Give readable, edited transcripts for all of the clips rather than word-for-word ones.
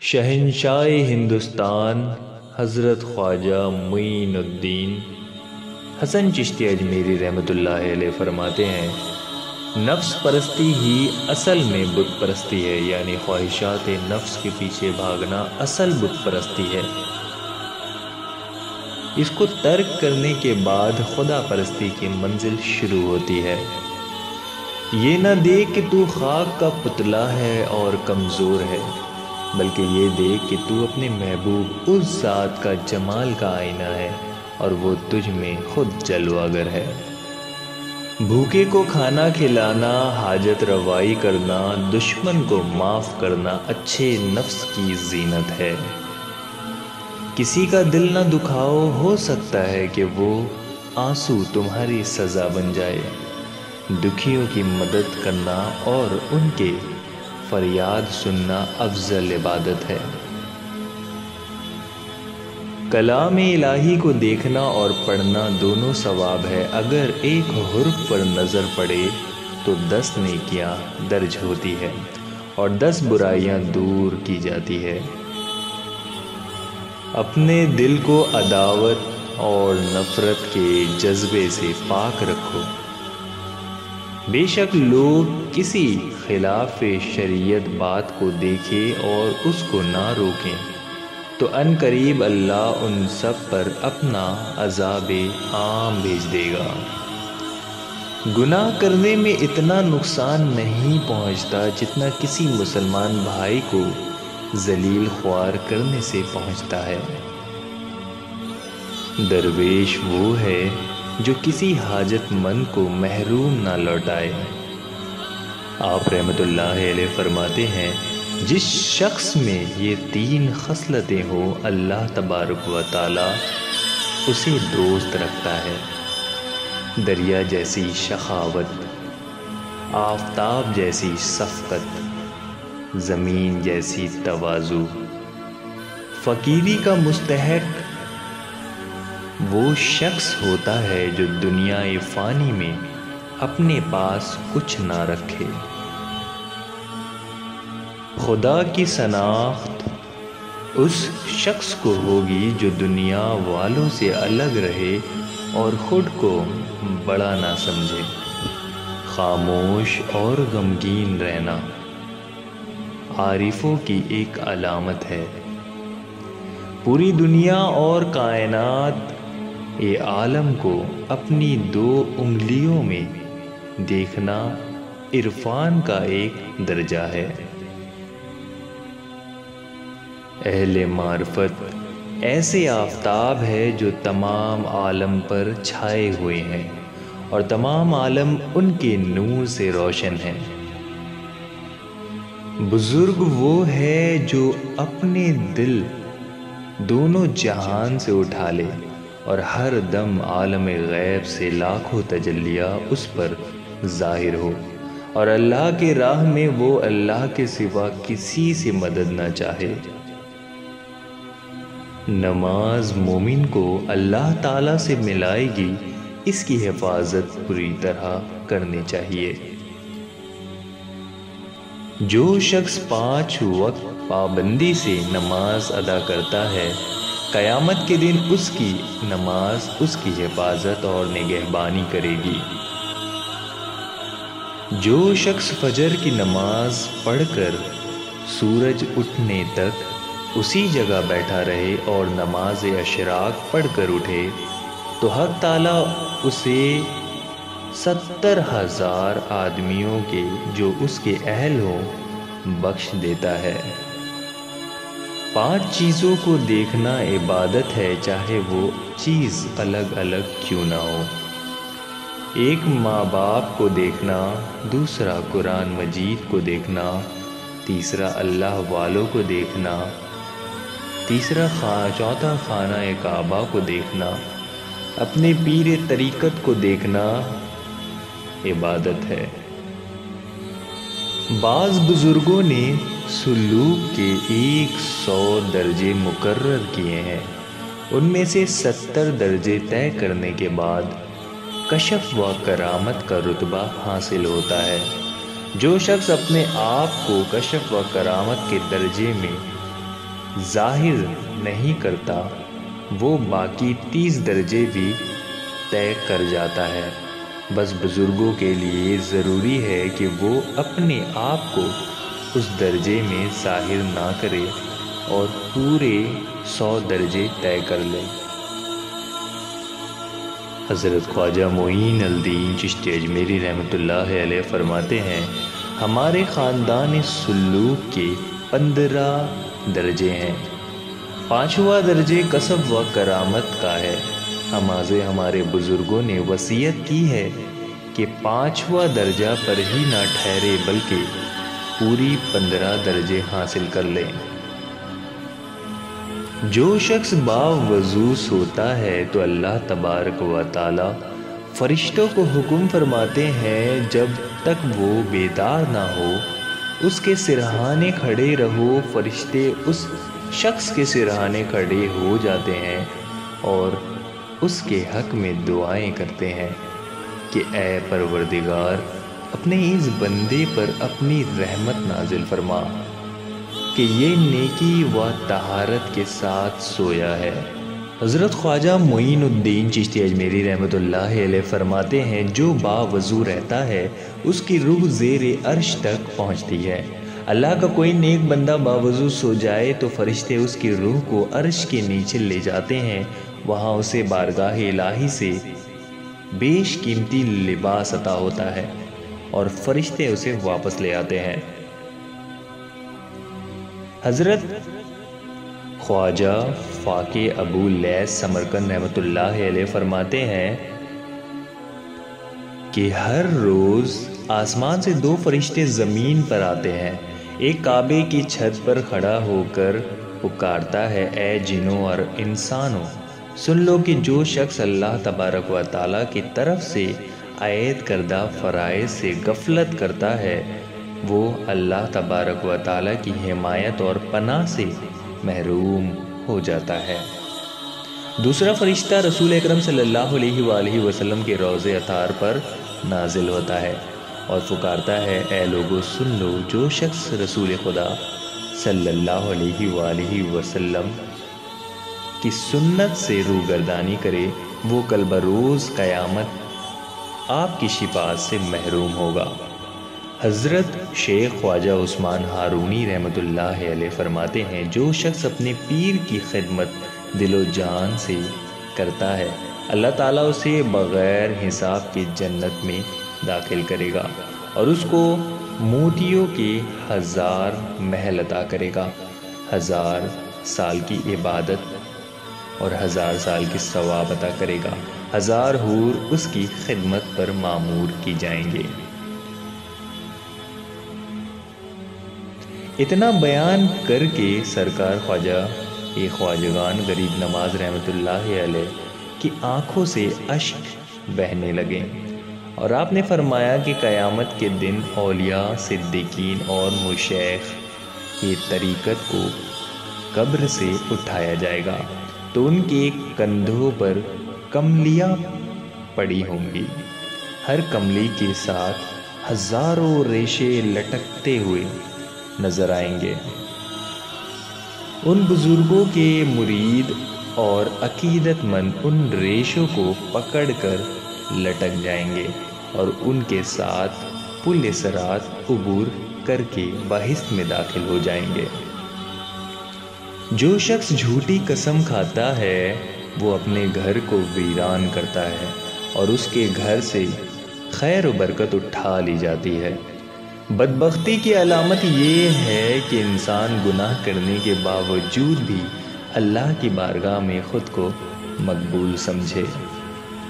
شہنشاہ ہندوستان حضرت خواجہ معین الدین حسن چشتی اجمیری رحمۃ اللہ علیہ فرماتے ہیں، نفس پرستی ہی اصل میں بت پرستی ہے، یعنی خواہشات نفس کے پیچھے بھاگنا اصل بت پرستی ہے۔ اس کو ترک کرنے کے بعد خدا پرستی کی منزل شروع ہوتی ہے۔ یہ نہ دیکھ کہ تو خاک کا پتلا ہے اور کمزور ہے، بلکہ یہ دیکھ کہ تو اپنے محبوب اس ذات کا جمال کا آئینہ ہے اور وہ تجھ میں خود جلوہ گر ہے۔ بھوکے کو کھانا کھلانا، حاجت روائی کرنا، دشمن کو معاف کرنا اچھے نفس کی زینت ہے۔ کسی کا دل نہ دکھاؤ، ہو سکتا ہے کہ وہ آنسو تمہاری سزا بن جائے۔ دکھیوں کی مدد کرنا اور ان کے فریاد سننا افضل عبادت ہے۔ کلام الہی کو دیکھنا اور پڑھنا دونوں ثواب ہے۔ اگر ایک حرف پر نظر پڑے تو 10 نیکیاں درج ہوتی ہے اور 10 برائیاں دور کی جاتی ہے۔ اپنے دل کو عداوت اور نفرت کے جذبے سے پاک رکھو۔ بے شک لوگ کسی خلاف شریعت بات کو دیکھیں اور اس کو نہ روکیں تو ان قریب اللہ ان سب پر اپنا عذاب عام بھیج دے گا۔ گناہ کرنے میں اتنا نقصان نہیں پہنچتا جتنا کسی مسلمان بھائی کو ذلیل خوار کرنے سے پہنچتا ہے۔ درویش وہ ہے جو کسی حاجت مند کو محروم نہ لوٹائے۔ آپ رحمت اللہ علیہ فرماتے ہیں، جس شخص میں یہ 3 خصلتیں ہوں، اللہ تبارک و تعالی اسے دوست رکھتا ہے۔ دریا جیسی شخاوت، آفتاب جیسی شفقت، زمین جیسی تواضع۔ فقیری کا مستحق وہ شخص ہوتا ہے جو دنیا فانی میں اپنے پاس کچھ نہ رکھے۔ خدا کی شناخت اس شخص کو ہوگی جو دنیا والوں سے الگ رہے اور خود کو بڑا نہ سمجھے۔ خاموش اور غمگین رہنا عارفوں کی ایک علامت ہے۔ پوری دنیا اور کائنات عالم کو اپنی 2 انگلیوں میں دیکھنا عرفان کا ایک درجہ ہے۔ اہل معرفت ایسے آفتاب ہے جو تمام عالم پر چھائے ہوئے ہیں اور تمام عالم ان کے نور سے روشن ہے۔ بزرگ وہ ہے جو اپنے دل دونوں جہان سے اٹھا لے اور ہر دم عالم غیب سے لاکھوں تجلیہ اس پر ظاہر ہو، اور اللہ کے راہ میں وہ اللہ کے سوا کسی سے مدد نہ چاہے۔ نماز مومن کو اللہ تعالیٰ سے ملائے گی، اس کی حفاظت پوری طرح کرنی چاہیے۔ جو شخص 5 وقت پابندی سے نماز ادا کرتا ہے، قیامت کے دن اس کی نماز اس کی حفاظت اور نگہبانی کرے گی۔ جو شخص فجر کی نماز پڑھ کر سورج اٹھنے تک اسی جگہ بیٹھا رہے اور نماز اشراق پڑھ کر اٹھے تو حق تعالیٰ اسے 70,000 آدمیوں کے جو اس کے اہل ہوں بخش دیتا ہے۔ 5 چیزوں کو دیکھنا عبادت ہے، چاہے وہ چیز الگ الگ کیوں نہ ہو۔ ایک ماں باپ کو دیکھنا، دوسرا قرآن مجید کو دیکھنا، تیسرا اللہ والوں کو دیکھنا، چوتھا خانہ کعبہ کو دیکھنا، اپنے پیر طریقت کو دیکھنا عبادت ہے۔ بعض بزرگوں نے سلوک کے 100 درجے مقرر کیے ہیں، ان میں سے 70 درجے طے کرنے کے بعد کشف و کرامت کا رتبہ حاصل ہوتا ہے۔ جو شخص اپنے آپ کو کشف و کرامت کے درجے میں ظاہر نہیں کرتا وہ باقی 30 درجے بھی طے کر جاتا ہے۔ بس بزرگوں کے لیے ضروری ہے کہ وہ اپنے آپ کو اس درجے میں ظاہر نہ کرے اور پورے 100 درجے طے کر لے۔ حضرت خواجہ معین الدین چشتی اجمیری رحمۃ اللہ علیہ فرماتے ہیں، ہمارے خاندان سلوک کے 15 درجے ہیں۔ 5واں درجے کسب و کرامت کا ہے۔ ہمارے بزرگوں نے وصیت کی ہے کہ 5واں درجہ پر ہی نہ ٹھہرے بلکہ پوری 15 درجے حاصل کر لیں۔ جو شخص باوضو سوتا ہے تو اللہ تبارک و تعالی فرشتوں کو حکم فرماتے ہیں جب تک وہ بیدار نہ ہو اس کے سرہانے کھڑے رہو۔ فرشتے اس شخص کے سرہانے کھڑے ہو جاتے ہیں اور اس کے حق میں دعائیں کرتے ہیں کہ اے پروردگار اپنے اس بندے پر اپنی رحمت نازل فرما کہ یہ نیکی و طہارت کے ساتھ سویا ہے۔ حضرت خواجہ معین الدین چشتی اجمیری رحمۃ اللہ علیہ فرماتے ہیں، جو باوضو رہتا ہے اس کی روح زیر عرش تک پہنچتی ہے۔ اللہ کا کوئی نیک بندہ باوضو سو جائے تو فرشتے اس کی روح کو عرش کے نیچے لے جاتے ہیں، وہاں اسے بارگاہ الہی سے بیش قیمتی لباس عطا ہوتا ہے اور فرشتے اسے واپس لے آتے ہیں۔ حضرت خواجہ فاقہ ابو لیث سمرقند رحمۃ اللہ علیہ فرماتے ہیں کہ ہر روز آسمان سے 2 فرشتے زمین پر آتے ہیں۔ ایک کعبے کی چھت پر کھڑا ہو کر پکارتا ہے، اے جنوں اور انسانوں سن لو کہ جو شخص اللہ تبارک و تعالیٰ کی طرف سے عائد کردہ فرائض سے غفلت کرتا ہے وہ اللہ تبارک و تعالیٰ کی حمایت اور پناہ سے محروم ہو جاتا ہے۔ دوسرا فرشتہ رسول اکرم صلی اللہ علیہ وآلہ وسلم کے روضہ اطہار پر نازل ہوتا ہے اور پکارتا ہے، اے لوگو سن لو جو شخص رسول خدا صلی اللہ علیہ وآلہ وسلم کی سنت سے روگردانی کرے وہ کل بروز قیامت آپ کی شفاعت سے محروم ہوگا۔ حضرت شیخ خواجہ عثمان ہارونی رحمۃ اللہ علیہ فرماتے ہیں، جو شخص اپنے پیر کی خدمت دل و جان سے کرتا ہے اللہ تعالیٰ اسے بغیر حساب کے جنت میں داخل کرے گا اور اس کو موتیوں کے 1000 محل عطا کرے گا۔ 1000 سال کی عبادت اور 1000 سال کی ثواب عطا کرے گا۔ 1000 حور اس کی خدمت پر مامور کی جائیں گے۔ اتنا بیان کر کے سرکار خواجہ خواجگان غریب نواز رحمۃ اللہ علیہ کی آنکھوں سے اشک بہنے لگے اور آپ نے فرمایا کہ قیامت کے دن اولیاء، صدیقین اور مشائخ کی طریقت کو قبر سے اٹھایا جائے گا تو ان کے کندھوں پر کملیاں پڑی ہوں گی، ہر کملی کے ساتھ ہزاروں ریشے لٹکتے ہوئے نظر آئیں گے۔ ان بزرگوں کے مرید اور عقیدت مند ان ریشوں کو پکڑ کر لٹک جائیں گے اور ان کے ساتھ پل صراط عبور کر کے بہشت میں داخل ہو جائیں گے۔ جو شخص جھوٹی قسم کھاتا ہے وہ اپنے گھر کو ویران کرتا ہے اور اس کے گھر سے خیر و برکت اٹھا لی جاتی ہے۔ بدبختی کی علامت یہ ہے کہ انسان گناہ کرنے کے باوجود بھی اللہ کی بارگاہ میں خود کو مقبول سمجھے۔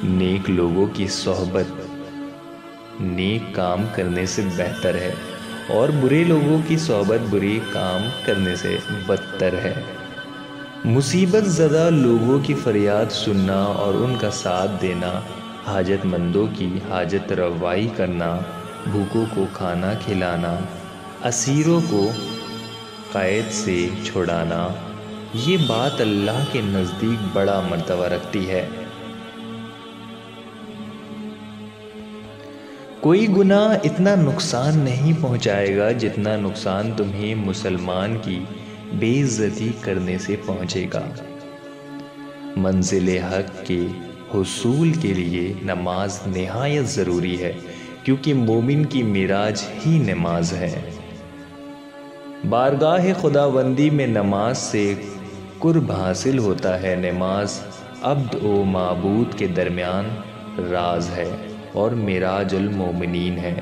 نیک لوگوں کی صحبت نیک کام کرنے سے بہتر ہے اور برے لوگوں کی صحبت برے کام کرنے سے بدتر ہے۔ مصیبت زدہ لوگوں کی فریاد سننا اور ان کا ساتھ دینا، حاجت مندوں کی حاجت روائی کرنا، بھوکوں کو کھانا کھلانا، اسیروں کو قید سے چھڑانا، یہ بات اللہ کے نزدیک بڑا مرتبہ رکھتی ہے۔ کوئی گناہ اتنا نقصان نہیں پہنچائے گا جتنا نقصان تمہیں مسلمان کی بے عزتی کرنے سے پہنچے گا۔ منزل حق کے حصول کے لیے نماز نہایت ضروری ہے، کیونکہ مومن کی معراج ہی نماز ہے۔ بارگاہ خداوندی میں نماز سے قرب حاصل ہوتا ہے۔ نماز عبد و معبود کے درمیان راز ہے اور معراج المومنین ہے۔